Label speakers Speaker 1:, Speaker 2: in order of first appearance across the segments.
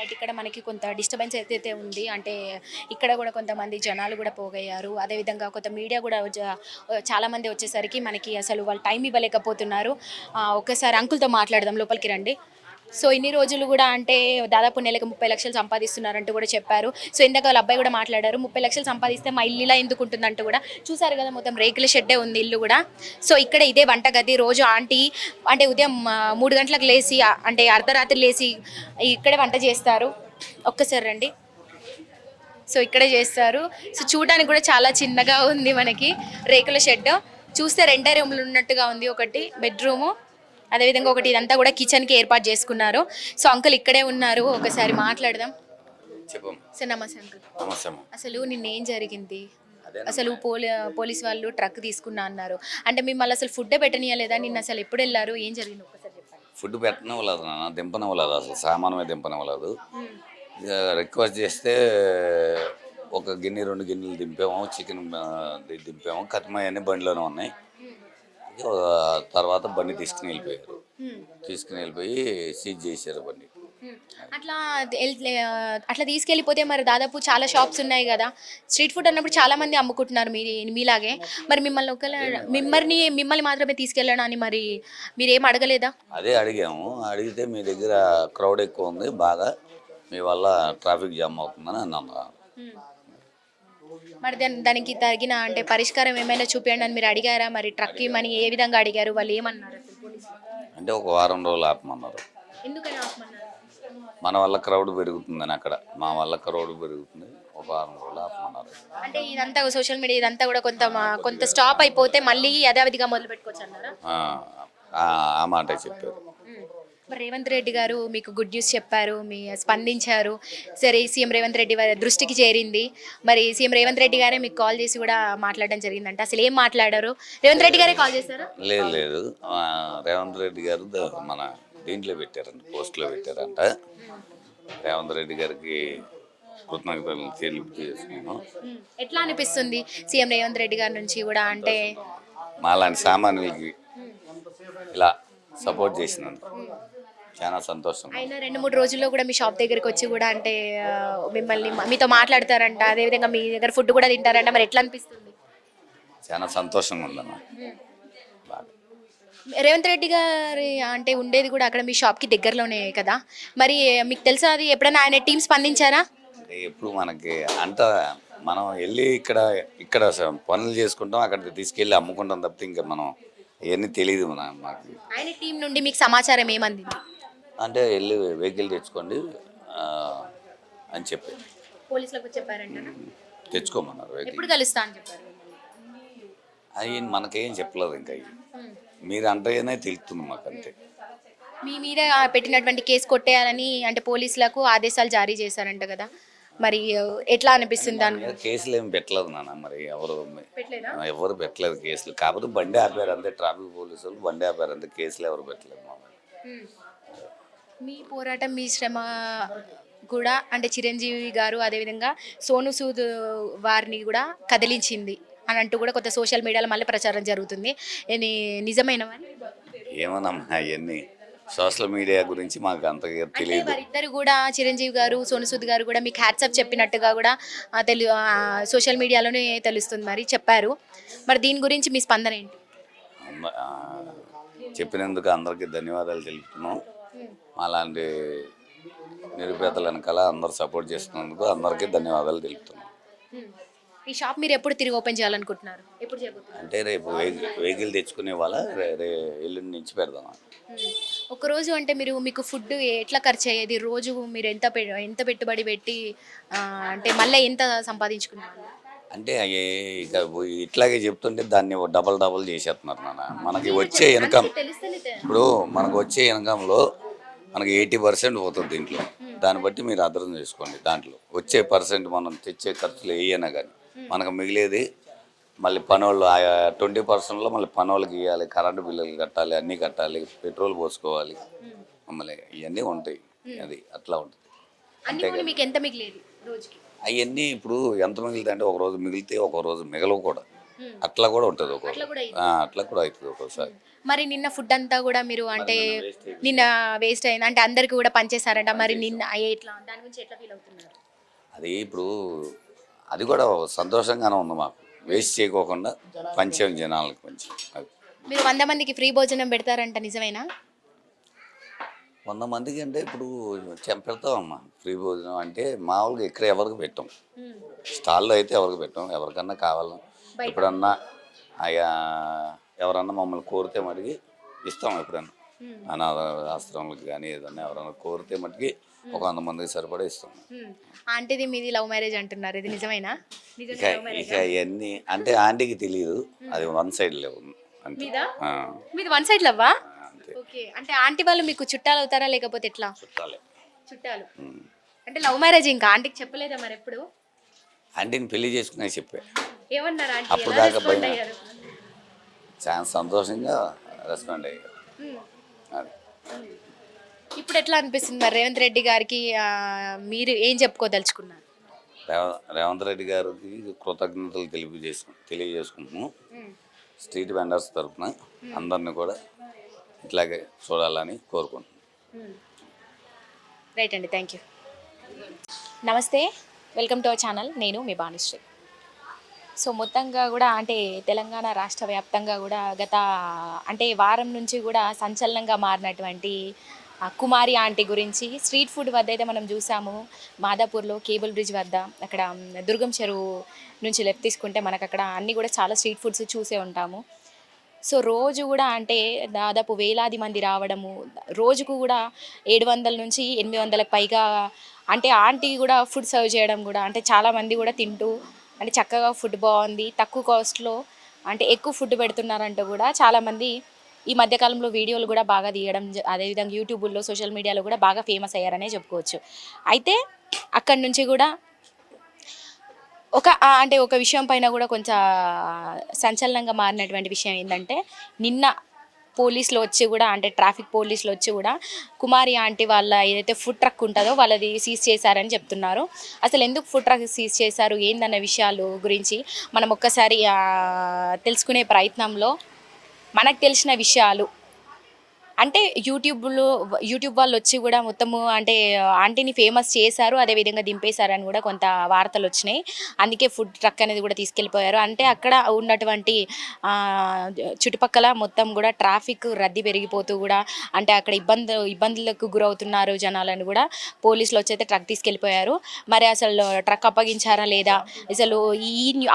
Speaker 1: Right. ఇక్కడ మనకి కొంత డిస్టర్బెన్స్ అయితే ఉంది. అంటే ఇక్కడ గూడా కొంతమంది జనాలు గూడా పోగయ్యారు. అదేవిధంగా కొంత మీడియా గూడా చాలామంది వచ్చేసరికి మనకి అసలు వాళ్ళు టైం ఇవ్వలేకపోతున్నారు. ఒక్కసారి అంకుల్‌తో మాట్లాడదాం. లోపలికి రండి. సో, ఇన్ని రోజులు గూడా అంటే దాదాపు నెలకు 30,00,000 సంపాదిస్తున్నారంటూ గూడా చెప్పారు. సో, ఇందాక వాళ్ళ అబ్బాయి గూడా మాట్లాడారు. 30,00,000 సంపాదిస్తే మా ఇల్లు ఇలా ఎందుకుంటుందంటూ గూడా. చూసారు గదా! మొత్తం రేకుల షెడ్డే ఉంది ఇల్లు గూడా. సో, ఇక్కడ ఇదే వంటగది. రోజు ఆంటీ అంటే ఉదయం 3 గంటలకు లేసి అంటే అర్ధరాత్రి లేసి ఇక్కడే వంట చేస్తారు. ఒక్కసారి రండి. సో, ఇక్కడే చేస్తారు. సో, చూడడానికి కూడా చాలా చిన్నగా ఉంది మనకి రేకుల షెడ్. చూస్తే 2 రూమ్‌లు ఉన్నట్టుగా ఉంది. ఒకటి బెడ్‌రూము, అదేవిధంగా ఒకటి ఇదంతా కూడా కిచెన్‌కి ఏర్పాటు చేసుకున్నారు. సో, అంకుల్ ఇక్కడే ఉన్నారు. ఒకసారి మాట్లాడదాం.
Speaker 2: చెప్పం.
Speaker 1: సార్ నమస్తే అంకుల్.
Speaker 2: నమస్తే అమ్మ.
Speaker 1: అసలు నిన్నేం జరిగింది?
Speaker 2: అదేనమ్మా.
Speaker 1: అసలు పోలీస్ వాళ్ళు ట్రక్ తీసుకున్నా అన్నారు. అంటే మిమ్మల్ని అసలు ఫుడ్డే పెట్టనీయలేదా? నిన్న అసలు ఎప్పుడెళ్లారు? ఏం జరిగింది ఒక్కసారి చెప్పండి.
Speaker 2: ఫుడ్ పెట్టనివ్వలేదు నాన్న, దింపనివ్వలేదు, అసలు సామానమే దింపనివ్వలేదు.
Speaker 1: హ్మ్.
Speaker 2: ఇక రిక్వెస్ట్ చేస్తే ఒక గిన్నె 2 గిన్నెలు దింపాము, చికెన్ దింపాము, కట్మయన్నీ బండిలోనే ఉన్నాయి.
Speaker 1: హ్మ్.
Speaker 2: ఇక తర్వాత బండి తీసుకుని వెళ్ళిపోయారు.
Speaker 1: హ్మ్.
Speaker 2: తీసుకుని వెళ్ళిపోయి సీజ్ చేశారు బండి.
Speaker 1: హ్మ్. అట్లా అట్లా తీసుకెళ్ళిపోతే మరి దాదాపు చాలా షాప్స్ ఉన్నాయి గదా! స్ట్రీట్ ఫుడ్ అన్నప్పుడు చాలా మంది అమ్ముకుంటున్నారు మీలాగే. మరి మిమ్మల్ని మాత్రమే తీసుకెళ్ళనా అని మరి మీరేం అడగలేదా?
Speaker 2: అదే అడిగాము. అడిగితే మీ దగ్గర క్రౌడ్ ఎక్కువ ఉంది బాగా, మీ వల్ల ట్రాఫిక్ జామ్ అవుతుందని అన్నాను.
Speaker 1: హ్మ్. మరి దానికి తగిన అంటే పరిష్కారం ఏమైనా చూపియండి అని మీరు అడిగారా? మరి ట్రక్ ఇమ్మని ఏ విధంగా అడిగారు? వాళ్ళు ఏమన్నారు అసలు పోలీసులు?
Speaker 2: అంటే ఒక వారం రోజులు ఆపమన్నారు.
Speaker 1: ఎందుకని ఆపమన్నారు?
Speaker 2: మన వల్ల క్రౌడ్ పెరుగుతుందని అక్కడ, మా వల్ల క్రౌడ్ పెరుగుతుంది, ఒక వారం రోజులు ఆపమన్నారు.
Speaker 1: అంటే ఇదంతా సోషల్ మీడియా ఇదంతా కూడా కొంత స్టాప్ అయిపోతే మళ్ళీ యథావిధిగా మొదలు పెట్టుకోవచ్చు అన్నారా?
Speaker 2: ఆ ఆ మాటే చెప్పారు.
Speaker 1: హ్మ్. మరి రేవంత్ రెడ్డి గారు మీకు గుడ్ న్యూస్ చెప్పారు. స్పందించారు. సరే సీఎం రేవంత్ రెడ్డి వారి దృష్టికి చేరింది. మరి సీఎం రేవంత్ రెడ్డి గారే మీకు కాల్ చేసి కూడా మాట్లాడడం జరిగిందంట. అసలు ఏం మాట్లాడారు? రేవంత్ రెడ్డి గారే కాల్ చేశారా?
Speaker 2: లేదు లేదు, రేవంత్ రెడ్డి గారు మన దీంట్లో పెట్టారంట, పోస్ట్లో పెట్టారంట. రేవంత్ రెడ్డి గారికి కృతజ్ఞతలు తెలియజేస్తున్నాను.
Speaker 1: ఎట్లా అనిపిస్తుంది సీఎం రేవంత్ రెడ్డి గారి నుంచి కూడా అంటే
Speaker 2: మాలాంటి సామాన్యులకి ఇలా సపోర్ట్ చేసినందుకు చాలా సంతోషం.
Speaker 1: ఆయన 2-3 రోజుల్లో కూడా మీ షాప్ దగ్గరికి వచ్చి కూడా అంటే మీతో మాట్లాడతారంట. అదేవిధంగా మీ దగ్గర ఫుడ్ కూడా తింటారంట. మరి ఎట్లా అనిపిస్తుంది?
Speaker 2: చాలా సంతోషంగా ఉందన్న. బాగా
Speaker 1: రేవంత్ రెడ్డి గారి అంటే ఉండేది కూడా అక్కడ మీ షాప్కి దగ్గరలోనే కదా. మరి మీకు తెలుసా అది ఎప్పుడైనా ఆయన టీం స్పందించారా?
Speaker 2: అంటే ఎప్పుడు మనకి అంత మనం వెళ్ళి ఇక్కడ ఇక్కడ పనులు చేసుకుంటాం, అక్కడికి తీసుకెళ్ళి అమ్ముకుంటాం తప్పితే ఇంకా మనం ఇవన్నీ తెలియదు మాకు.
Speaker 1: ఆయన టీం నుండి మీకు సమాచారం ఏమందింది?
Speaker 2: అంటే వెళ్ళి వెహికల్ తెచ్చుకోండి ఆ, అని చెప్పి
Speaker 1: పోలీసులకు చెప్పారంట.
Speaker 2: తెచ్చుకోమన్నారు
Speaker 1: ఎప్పుడు
Speaker 2: వెహికల్.
Speaker 1: కలుస్తా అని చెప్పారు?
Speaker 2: అవి మనకేం చెప్పలేదు ఇంకా ఇవి.
Speaker 1: హ్మ్.
Speaker 2: మీరు అంటేనే తెలుస్తుంది మాకు అంతే.
Speaker 1: మీ మీద పెట్టినటువంటి కేసు కొట్టేయాలని అంటే పోలీసులకు ఆదేశాలు జారీ చేశారంట కదా. మరి ఎట్లా అనిపిస్తుంది దాని
Speaker 2: మీద కేసులు ఏమి పెట్టలేదు నాన్న, మరి
Speaker 1: పెట్టలేదా?
Speaker 2: ఎవరు పెట్టలేదు కేసులు. కాకపోతే బండి ఆపారు అంతే, ట్రాఫిక్ పోలీసు వాళ్ళు బండి ఆపారు అంతే, కేసులు ఎవరు పెట్టలేదు మా మీద.
Speaker 1: హ్మ్. మీ పోరాటం, మీ శ్రమ కూడా అంటే చిరంజీవి గారు అదేవిధంగా సోను సూద్ వారిని కూడా కదిలించింది అని అంటూ కూడా కొంత సోషల్ మీడియాలో మళ్ళీ ప్రచారం జరుగుతుంది. ఇది నిజమైనవని?
Speaker 2: ఏమోనమ్మా అవన్నీ సోషల్ మీడియా గురించి మాకు అంతగా
Speaker 1: అంటే
Speaker 2: తెలియదు.
Speaker 1: వారిద్దరు కూడా చిరంజీవి గారు, సోను సూద్ గారు కూడా మీకు హ్యాట్సాప్ చెప్పినట్టుగా కూడా సోషల్ మీడియాలోనే తెలుస్తుంది మరి చెప్పారు. మరి దీని గురించి మీ స్పందన ఏంటి?
Speaker 2: ఆ, చెప్పినందుకు అందరికీ ధన్యవాదాలు తెలుపుతున్నాం. అలాంటి నిరుపేదల వెనకాల అందరు సపోర్ట్ చేస్తున్నందుకు అందరికీ ధన్యవాదాలు తెలుపుతున్నాం.
Speaker 1: హ్మ్. ఈ షాప్ మీరు ఎప్పుడు తిరిగి ఓపెన్ చేయాలనుకుంటున్నారు? ఎప్పుడు చేయబోతున్నారు?
Speaker 2: అంటే రేపు వెహికల్ తెచ్చుకునే వాళ్ళ ఎల్లుండి నుంచి పెడదాం.
Speaker 1: ఒకరోజు అంటే మీకు ఫుడ్ ఎట్లా ఖర్చు అయ్యేది? రోజు మీరు ఎంత పెట్టుబడి పెట్టి అంటే మళ్ళీ ఎంత సంపాదించుకున్నారు?
Speaker 2: అంటే ఇక ఇట్లాగే చెప్తుంటే దాన్ని డబల్ డబల్ చేసేస్తున్నారు నాన్న. మనకి వచ్చే ఇన్కమ్, ఇప్పుడు మనకు వచ్చే ఇన్కంలో మనకి 80% పోతుంది దీంట్లో. దాన్ని బట్టి మీరు అర్థం చేసుకోండి. దాంట్లో వచ్చే పర్సెంట్ మనం తెచ్చే ఖర్చులు ఏమైనా కానీ మనకు మిగిలేది మళ్ళీ పనోళ్ళు 20%లో మళ్ళీ పనోళ్ళకి ఇవ్వాలి, కరెంటు బిల్లులు కట్టాలి, అన్నీ కట్టాలి, పెట్రోల్ పోసుకోవాలి, మమ్మల్ని ఇవన్నీ ఉంటాయి. అది అట్లా ఉంటుంది. అంతేగా
Speaker 1: మీకు ఎంత మిగిలేది రోజుకి?
Speaker 2: అవన్నీ ఇప్పుడు ఎంత మిగిలితే అంటే ఒక రోజు మిగిలితే ఒక రోజు మిగలవు కూడా. అట్లా కూడా ఉంటుంది
Speaker 1: అట్లా కూడా
Speaker 2: అట్లా కూడా అవుతుంది ఒక్కోసారి.
Speaker 1: మరి నిన్న ఫుడ్ అంతా కూడా మీరు అంటే నిన్న వేస్ట్ అయింది అంటే అందరికి కూడా పంచేశారంట మరి నిన్న ఎట్లా దాని గురించి ఎట్లా ఫీల్ అవుతున్నారు?
Speaker 2: అది ఇప్పుడు అది కూడా సంతోషంగానే ఉంది మాకు. వేస్ట్ చేయకోకుండా పంచాం జనాలకు కొంచెం. అది
Speaker 1: మీరు 100 మందికి ఫ్రీ భోజనం పెడతారంట నిజమేనా?
Speaker 2: 100 మందికి అంటే ఇప్పుడు పెడతామమ్మా ఫ్రీ భోజనం. అంటే మామూలుగా ఇక్కడ ఎవరికి పెట్టాం, స్టాల్లో అయితే ఎవరికి పెట్టాం. ఎవరికన్నా కావాలని ఎప్పుడన్నా అయ్యా ఎవరన్నా మమ్మల్ని కోరితే మటుకి ఇస్తాం. ఎప్పుడన్నా అనాథ ఆశ్రమాలకు కానీ ఏదన్నా ఎవరన్నా కోరితే మటుకి ఒక 100 మందికి సరిపడా ఇస్తాం.
Speaker 1: ఆంటీది మీది లవ్ మ్యారేజ్ అంటున్నారు, ఇది నిజమేనా?
Speaker 2: ఇక ఇవన్నీ అంటే ఆంటీకి తెలియదు, అది వన్ సైడ్ లేవు అంతే.
Speaker 1: మీది వన్ సైడ్ లవ్వా? ఓకే, అంటే ఆంటీ వాళ్ళు మీకు చుట్టాలు అవుతారా లేకపోతే ఎట్లా? చుట్టాలు అంటే లవ్ మ్యారేజ్. ఇంకా ఆంటీకి చెప్పలేదా మరి ఎప్పుడు?
Speaker 2: ఆంటీని పెళ్లి చేసుకునే చెప్పా.
Speaker 1: ఏమన్నారు ఆంటీ?
Speaker 2: అప్పుడు దాకా పైన చాలా సంతోషంగా రెస్పాండ్ అయ్యారు. అది
Speaker 1: ఇప్పుడు ఎట్లా అనిపిస్తుంది మరి రేవంత్ రెడ్డి గారికి మీరు ఏం చెప్పుకోదలుచుకున్నారు?
Speaker 2: రేవంత్ రెడ్డి గారికి కృతజ్ఞతలు తెలియజేసుకుంటున్నాము. స్ట్రీట్ వెండర్స్ తరఫున అందరిని కూడా ఇట్లాగే చూడాలని కోరుకుంటున్నాను.
Speaker 1: రైట్ అండి, థ్యాంక్ యూ. నమస్తే, వెల్కమ్ టు అవర్ ఛానల్. నేను మీ భానుశ్రీ. సో మొత్తంగా కూడా అంటే తెలంగాణ రాష్ట్ర వ్యాప్తంగా కూడా గత అంటే వారం నుంచి కూడా సంచలనంగా మారినటువంటి కుమారి ఆంటీ గురించి స్ట్రీట్ ఫుడ్ వద్ద అయితే మనం చూసాము. మాదాపూర్లో కేబుల్ బ్రిడ్జ్ వద్ద అక్కడ దుర్గం చెరువు నుంచి లెఫ్ట్ తీసుకుంటే మనకు అక్కడ అన్నీ కూడా చాలా స్ట్రీట్ ఫుడ్స్ చూసే ఉంటాము. సో రోజు కూడా అంటే దాదాపు వేలాది మంది రావడము, రోజుకు కూడా 700 నుంచి 800లకు పైగా అంటే ఆంటీ కూడా ఫుడ్ సర్వ్ చేయడం కూడా అంటే చాలామంది కూడా తింటూ అంటే చక్కగా ఫుడ్ బాగుంది, తక్కువ కాస్ట్లో అంటే ఎక్కువ ఫుడ్ పెడుతున్నారంటూ కూడా చాలామంది ఈ మధ్యకాలంలో వీడియోలు కూడా బాగా తీయడం, అదేవిధంగా యూట్యూబ్లో సోషల్ మీడియాలో కూడా బాగా ఫేమస్ అయ్యారనే చెప్పుకోవచ్చు. అయితే అక్కడి నుంచి కూడా అంటే ఒక విషయం పైన కూడా కొంచెం సంచలనంగా మారినటువంటి విషయం ఏంటంటే నిన్న పోలీసులు వచ్చి కూడా అంటే ట్రాఫిక్ పోలీసులు వచ్చి కూడా కుమారి ఆంటీ వాళ్ళ ఏదైతే ఫుడ్ ట్రక్ ఉంటుందో వాళ్ళది సీజ్ చేశారని చెప్తున్నారు. అసలు ఎందుకు ఫుడ్ ట్రక్ సీజ్ చేశారు ఏందన్న విషయాలు గురించి మనం ఒక్కసారి తెలుసుకునే ప్రయత్నంలో మనకు తెలిసిన విషయాలు అంటే యూట్యూబ్ వాళ్ళు వచ్చి కూడా మొత్తము అంటే ఆంటీని ఫేమస్ చేశారు, అదేవిధంగా దింపేశారని కూడా కొంత వార్తలు వచ్చినాయి. అందుకే ఫుడ్ ట్రక్ అనేది కూడా తీసుకెళ్ళిపోయారు. అంటే అక్కడ ఉన్నటువంటి చుట్టుపక్కల మొత్తం కూడా ట్రాఫిక్ రద్దీ పెరిగిపోతూ కూడా అంటే అక్కడ ఇబ్బందులకు గురవుతున్నారు జనాలను కూడా పోలీసులు వచ్చి అయితే ట్రక్ తీసుకెళ్ళిపోయారు. మరి అసలు ట్రక్ అప్పగించారా లేదా, అసలు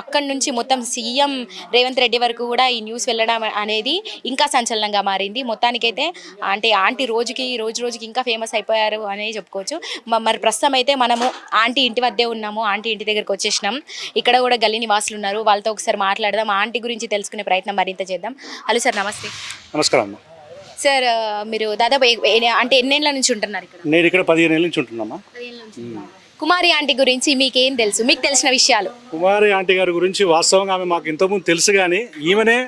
Speaker 1: అక్కడి నుంచి మొత్తం సీఎం రేవంత్ రెడ్డి వరకు కూడా ఈ న్యూస్ వెళ్ళడం అనేది ఇంకా సంచలనంగా మారింది. మొత్తానికైతే అంటే ఆంటీ రోజుకి ఇంకా ఫేమస్ అయిపోయారు అనే చెప్పుకోవచ్చు. మరి ప్రస్తుతం అయితే మనము ఆంటీ ఇంటి వద్దే ఉన్నాము, ఆంటీ ఇంటి దగ్గరికి వచ్చేసినాం. ఇక్కడ కూడా గల్లీ నివాసులు ఉన్నారు, వాళ్ళతో ఒకసారి మాట్లాడదాం, ఆంటీ గురించి తెలుసుకునే ప్రయత్నం మరింత చేద్దాం. హలో సార్, నమస్తే.
Speaker 3: నమస్కారం
Speaker 1: సార్. మీరు దాదాపు అంటే ఎన్నేళ్ళ నుంచి ఉంటున్నారు ఇక్కడ?
Speaker 3: నేను ఇక్కడ 15 ఏళ్ళ నుంచి ఉంటున్నామా.
Speaker 1: కుమారి ఆంటీ గురించి మీకేం తెలుసు, మీకు తెలిసిన విషయాలు?
Speaker 3: కుమారి ఆంటీ గారి గురించి వాస్తవంగా ఆమె మాకు ఇంతకుముందు తెలుసు, కానీ ఈమెనే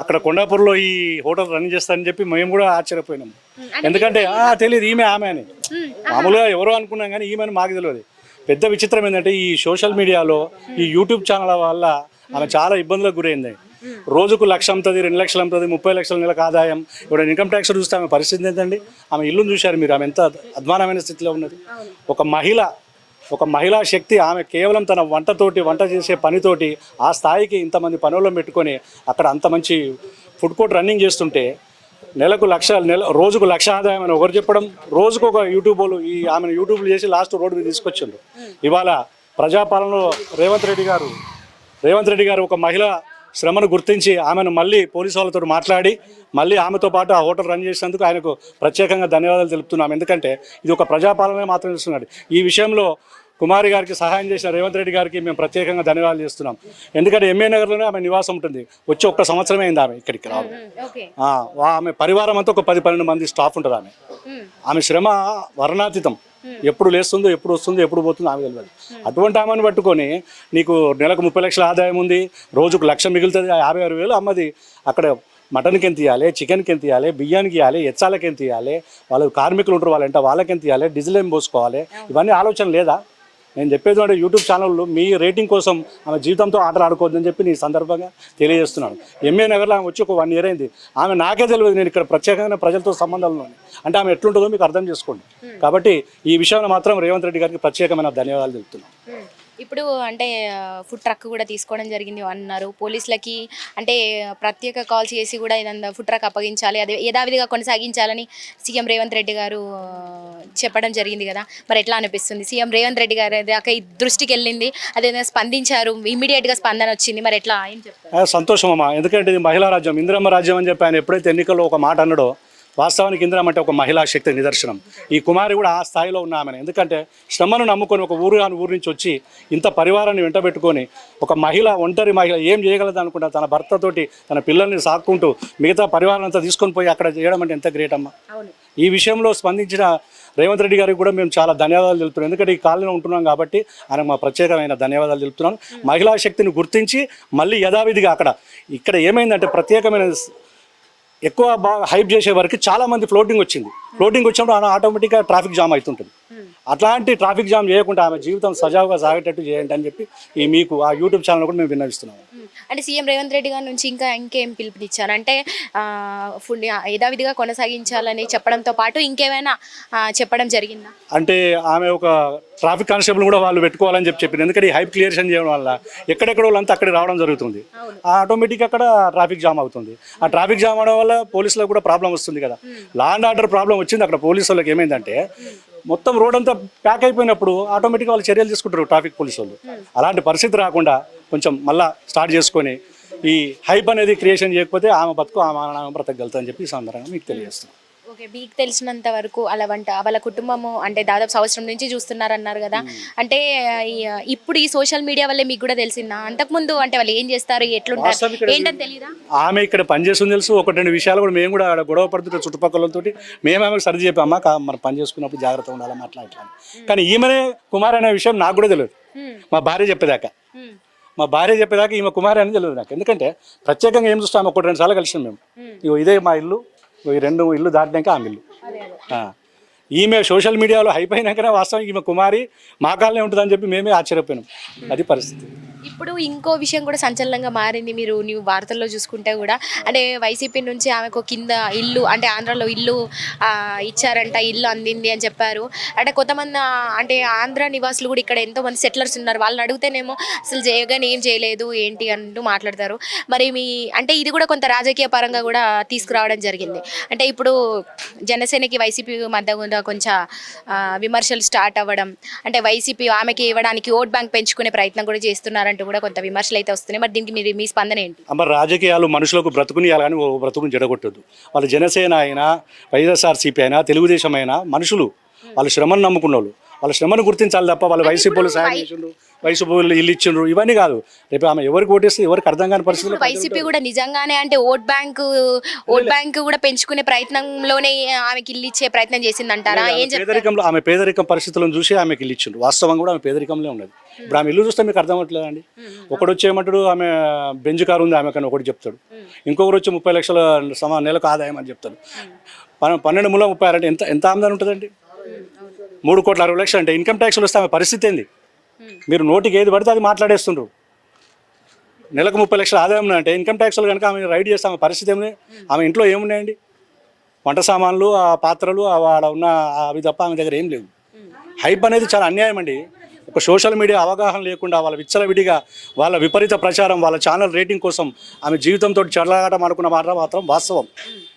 Speaker 3: అక్కడ కొండాపూర్లో ఈ హోటల్ రన్ చేస్తానని చెప్పి మేము కూడా ఆశ్చర్యపోయినాము. ఎందుకంటే తెలియదు ఈమె ఆమె అని, మామూలుగా ఎవరో అనుకున్నాం కానీ ఈమె అని మాకు తెలియదు. పెద్ద విచిత్రం ఏంటంటే ఈ సోషల్ మీడియాలో ఈ యూట్యూబ్ ఛానల్ వల్ల ఆమె చాలా ఇబ్బందులకు గురైంది. రోజుకు 1,00,000 అమ్ముతుంది, 2 లక్షలు అమ్ముతుంది, 30 లక్షల నెలకు ఆదాయం. ఇప్పుడు ఇన్కమ్ ట్యాక్స్ చూస్తే ఆమె పరిస్థితి ఏంటండి? ఆమె ఇల్లును చూశారు మీరు, ఆమె ఎంత అధ్వానమైన స్థితిలో ఉన్నది. ఒక మహిళా శక్తి ఆమె కేవలం తన వంట చేసే పనితోటి ఆ స్థాయికి ఇంతమంది పనులను పెట్టుకొని అక్కడ అంత మంచి ఫుడ్ కోర్ట్ రన్నింగ్ చేస్తుంటే రోజుకు 1,00,000 ఆదాయం అని ఒకరు చెప్పడం, రోజుకు ఒక యూట్యూబ్లు ఆమెను యూట్యూబ్లు చేసి లాస్ట్ రోడ్డు మీద తీసుకొచ్చిండ్రు. ఇవాళ ప్రజాపాలనలో రేవంత్ రెడ్డి గారు ఒక మహిళ శ్రమను గుర్తించి ఆమెను మళ్ళీ పోలీసు వాళ్ళతో మాట్లాడి మళ్ళీ ఆమెతో పాటు ఆ హోటల్ రన్ చేసినందుకు ఆయనకు ప్రత్యేకంగా ధన్యవాదాలు తెలుపుతున్నాం. ఎందుకంటే ఇది ఒక ప్రజాపాలనే మాత్రం ఇస్తున్నాడు. ఈ విషయంలో కుమారి గారికి సహాయం చేసిన రేవంత్ రెడ్డి గారికి మేము ప్రత్యేకంగా ధన్యవాదాలు చేస్తున్నాం. ఎందుకంటే ఎంఏ నగర్లోనే ఆమె నివాసం ఉంటుంది. వచ్చి 1 సంవత్సరమే అయింది ఆమె ఇక్కడికి రావడం. ఆమె పరివారం అంతా ఒక 10-12 మంది స్టాఫ్ ఉంటుంది. ఆమె శ్రమ వర్ణాతీతం. ఎప్పుడు లేస్తుందో, ఎప్పుడు వస్తుందో, ఎప్పుడు పోతుందో ఆమె తెలియదు. అటువంటి ఆమెను పట్టుకొని నీకు నెలకు 30 లక్షల ఆదాయం ఉంది, రోజుకు 1,00,000 మిగులుతుంది, 56,000 అమ్మది. అక్కడ మటన్కి ఎంత ఇవ్వాలి, చికెన్కి ఎంత ఇవ్వాలి, బియ్యానికి ఇవ్వాలి, ఎచ్చాలకి ఎంత ఇవ్వాలి, వాళ్ళు కార్మికులు ఉంటారు వాళ్ళంటే వాళ్ళకి ఎంత ఇవ్వాలి, డీజిల్ ఏం పోసుకోవాలి, ఇవన్నీ ఆలోచన లేదా? నేను చెప్పేది అంటే యూట్యూబ్ ఛానల్లో మీ రేటింగ్ కోసం ఆమె జీవితంతో ఆటలు ఆడుకోవద్దని చెప్పి నీ సందర్భంగా తెలియజేస్తున్నాను. ఎంఏ నగర్లో ఆమె వచ్చి ఒక 1 year అయింది. ఆమె నాకే తెలియదు, నేను ఇక్కడ ప్రత్యేకంగా ప్రజలతో సంబంధాలు ఉన్నాయి అంటే ఆమె ఎట్లుంటుందో మీకు అర్థం చేసుకోండి. కాబట్టి ఈ విషయంలో మాత్రం రేవంత్ రెడ్డి గారికి ప్రత్యేకమైన ధన్యవాదాలు తెలుపుతున్నాను.
Speaker 1: ఇప్పుడు అంటే ఫుడ్ ట్రక్ కూడా తీసుకోవడం జరిగింది అన్నారు. పోలీసులకి అంటే ప్రత్యేక కాల్ చేసి కూడా ఇదంతా ఫుడ్ ట్రక్ అప్పగించాలి, అదే యథావిధిగా కొనసాగించాలని సీఎం రేవంత్ రెడ్డి గారు చెప్పడం జరిగింది కదా. మరి ఎట్లా అనిపిస్తుంది? సీఎం రేవంత్ రెడ్డి గారు దాకా ఈ దృష్టికి వెళ్ళింది, అదే స్పందించారు, ఇమీడియట్గా స్పందన వచ్చింది. మరి ఎట్లా ఏం చెప్తారు?
Speaker 3: సంతోషం అమ్మా, ఎందుకంటే ఇది మహిళా రాజ్యం, ఇందిరమ్మ రాజ్యం అని చెప్పి ఆయన ఎప్పుడైతే ఎన్నికల్లో ఒక మాట అన్నాడో, వాస్తవానికి ఇందిరమ్మ అంటే ఒక మహిళా శక్తి నిదర్శనం. ఈ కుమారి కూడా ఆ స్థాయిలో ఉన్న ఆమెను, ఎందుకంటే శ్రమను నమ్ముకొని ఒక ఊరు నుంచి వచ్చి ఇంత పరివారాన్ని వెంటబెట్టుకొని ఒక మహిళ, ఒంటరి మహిళ ఏం చేయగలదు అనుకుంటా తన భర్తతోటి తన పిల్లల్ని సాక్కుంటూ మిగతా పరివారం అంతా తీసుకొని పోయి అక్కడ చేయడం అంటే ఎంత గ్రేట్ అమ్మా. ఈ విషయంలో స్పందించిన రేవంత్ రెడ్డి గారికి కూడా మేము చాలా ధన్యవాదాలు తెలుపుతున్నాం. ఎందుకంటే ఈ కాలనీలో ఉంటున్నాం కాబట్టి ఆయనకు మా ప్రత్యేకమైన ధన్యవాదాలు తెలుపుతున్నాను. మహిళా శక్తిని గుర్తించి మళ్ళీ యథావిధిగా ఇక్కడ ఏమైందంటే ప్రత్యేకమైన ఎక్కువ బాగా హైప్ చేసే వరకు చాలామంది ఫ్లోటింగ్ వచ్చినప్పుడు ఆటోమేటిక్గా ట్రాఫిక్ జామ్ అవుతుంటుంది. అట్లాంటి ట్రాఫిక్ జామ్ చేయకుండా ఆమె జీవితం సజావుగా సాగేటట్టు చేయండి అని చెప్పి మీకు ఆ యూట్యూబ్ ఛానల్ కూడా మేము విన్నవిస్తున్నాము.
Speaker 1: అంటే సీఎం రేవంత్ రెడ్డి గారి నుంచి ఇంకేం పిలుపునిచ్చారు అంటే ఫుడ్ యథావిధిగా కొనసాగించాలని చెప్పడంతో పాటు ఇంకేమైనా చెప్పడం జరిగిందా?
Speaker 3: అంటే ఆమె ఒక ట్రాఫిక్ కానిస్టేబుల్ కూడా వాళ్ళు పెట్టుకోవాలని చెప్పింది. ఎందుకంటే ఈ హైప్ క్లియరేషన్ చేయడం వల్ల ఎక్కడెక్కడ వాళ్ళంతా అక్కడికి రావడం జరుగుతుంది. ఆటోమేటిక్గా అక్కడ ట్రాఫిక్ జామ్ అవుతుంది. ఆ ట్రాఫిక్ జామ్ అవడం వల్ల పోలీసులకు కూడా ప్రాబ్లం వస్తుంది కదా. లా అండ్ ఆర్డర్ ప్రాబ్లం వచ్చింది అక్కడ. పోలీసు వాళ్ళకి ఏమైందంటే మొత్తం రోడ్ అంతా ప్యాక్ అయిపోయినప్పుడు ఆటోమేటిక్గా వాళ్ళు చర్యలు తీసుకుంటారు ట్రాఫిక్ పోలీసు వాళ్ళు. అలాంటి పరిస్థితి రాకుండా కొంచెం మళ్ళీ స్టార్ట్ చేసుకొని ఈ హైప్ అనేది క్రియేషన్ చేయకపోతే ఆమె బతుకు ఆమె బ్రతకగలుగుతుందని చెప్పి ఈ సందర్భంగా మీకు తెలియజేస్తున్నాను.
Speaker 1: ఓకే, మీకు తెలిసినంత వరకు వాళ్ళ కుటుంబము అంటే దాదాపు సంవత్సరం నుంచి చూస్తున్నారన్నారు కదా. అంటే ఇప్పుడు ఈ సోషల్ మీడియా వల్లే మీకు కూడా తెలిసిందా? అంతకుముందు అంటే వాళ్ళు ఏం చేస్తారు, ఎట్లుంటారు ఏంటని తెలియదా?
Speaker 3: ఆమె ఇక్కడ పనిచేస్తుంది తెలుసు. 1-2 విషయాలు కూడా మేము కూడా గొడవ పడుతుంటే చుట్టుపక్కలతో మేము ఆమెకు సరి చెప్పామా, మనం పని చేసుకున్నప్పుడు జాగ్రత్త ఉండాలి అట్లా. కానీ ఈమెనే కుమార్ అనే విషయం నాకు కూడా తెలియదు. మా భార్య చెప్పేదాకా ఈమె కుమారి అని తెలియదు నాకు. ఎందుకంటే ప్రత్యేకంగా ఏం చూస్తాము, 1-2 సార్లు కలిసినాం మేము. ఇదే మా ఇల్లు, ఈ 2 ఇల్లు దాటినాక ఆమె ఇల్లు. ఈమె సోషల్ మీడియాలో అయిపోయినాకనే వాస్తవం ఈమె కుమారి మా కాలనే ఉంటుందని చెప్పి మేమే ఆశ్చర్యపోయినాం. అది పరిస్థితి.
Speaker 1: ఇప్పుడు ఇంకో విషయం కూడా సంచలనంగా మారింది. మీరు వార్తల్లో చూసుకుంటే కూడా అంటే వైసీపీ నుంచి ఆమెకు కింద ఇల్లు అంటే ఆంధ్రాలో ఇల్లు ఇచ్చారంట, ఇల్లు అందింది అని చెప్పారు. అంటే కొంతమంది అంటే ఆంధ్ర నివాసులు కూడా ఇక్కడ ఎంతోమంది సెటిలర్స్ ఉన్నారు. వాళ్ళని అడిగితేనేమో అసలు జయగానే ఏం చేయలేదు ఏంటి అంటూ మాట్లాడతారు. మరి అంటే ఇది కూడా కొంత రాజకీయ పరంగా కూడా తీసుకురావడం జరిగింది. అంటే ఇప్పుడు జనసేనకి వైసీపీ మధ్య కూడా కొంచెం విమర్శలు స్టార్ట్ అవ్వడం, అంటే వైసీపీ ఆమెకి ఇవ్వడానికి ఓట్ బ్యాంక్ పెంచుకునే ప్రయత్నం కూడా చేస్తున్నారంటూ కూడా కొంత విమర్శలు అయితే వస్తున్నాయి. మరి దీనికి మీ స్పందన ఏంటి?
Speaker 3: అమ్మ, రాజకీయాలు మనుషులకు బ్రతుకునియాలి కానీ బ్రతుకుని జడగొట్టద్దు. వాళ్ళు జనసేన అయినా, వైఎస్ఆర్సీపీ అయినా, తెలుగుదేశం అయినా మనుషులు వాళ్ళు శ్రమను నమ్ముకున్న వాళ్ళు. వాళ్ళ శ్రమను గుర్తించాలి తప్ప వాళ్ళు వైసీపీలు సాయం చేసిండ్రు, వైసీపీలు ఇల్లు ఇచ్చిండ్రు ఇవన్నీ కాదు. రేపు ఆమె ఎవరికి ఓటేస్తే ఎవరికి అర్థం కాని పరిస్థితులు.
Speaker 1: వైసీపీ కూడా నిజంగానే అంటే ఓట్ బ్యాంక్ కూడా పెంచుకునే ప్రయత్నంలోనే ఆమెకి ఇల్లు ఇచ్చే ప్రయత్నం చేసిందంటారా?
Speaker 3: పేదరికంలో ఆమె పేదరికం పరిస్థితులను చూసి ఆమెకి ఇల్లు ఇచ్చిండ్రు. వాస్తవం కూడా ఆమె పేదరికంలో ఉన్నది. ఇప్పుడు ఆమె ఇల్లు చూస్తే మీకు అర్థం అవ్వట్లేదండి. ఒకడు వచ్చేయమంటాడు ఆమె బెంజ్ కారు ఉంది ఆమె కానీ ఒకటి చెప్తాడు, ఇంకొకరు వచ్చి 30 లక్షల నెలకు ఆదాయం అని చెప్తాడు. 12 మూల 36 అంటే ఎంత ఆదాయం ఉంటుందండి? 3,60,00,000 అంటే ఇన్కమ్ ట్యాక్స్లు వస్తే ఆమె పరిస్థితి ఏంది? మీరు నోటికి ఏది పడితే అది మాట్లాడేస్తుండ్రు. నెలకు 30 లక్షల ఆదాయం అంటే ఇన్కమ్ ట్యాక్స్లు కనుక ఆమె రైడ్ చేస్తే ఆమె పరిస్థితి ఏమి? ఆమె ఇంట్లో ఏమున్నాయండి? వంట సామాన్లు, ఆ పాత్రలు, ఆడ ఉన్న అవి తప్ప ఆమె దగ్గర ఏం లేవు. హైప్ అనేది చాలా అన్యాయం అండి. ఒక సోషల్ మీడియా అవగాహన లేకుండా వాళ్ళ విచ్చలవిడిగా వాళ్ళ విపరీత ప్రచారం, వాళ్ళ ఛానల్ రేటింగ్ కోసం ఆమె జీవితంతో చెడలాగటం అనుకున్న మాట మాత్రం వాస్తవం.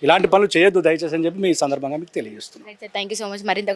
Speaker 3: ఇలాంటి పనులు చేయొద్దు దయచేసి అని చెప్పి మీ సందర్భంగా మీకు తెలియజేస్తున్నాను.
Speaker 1: Thank you so much. మరింత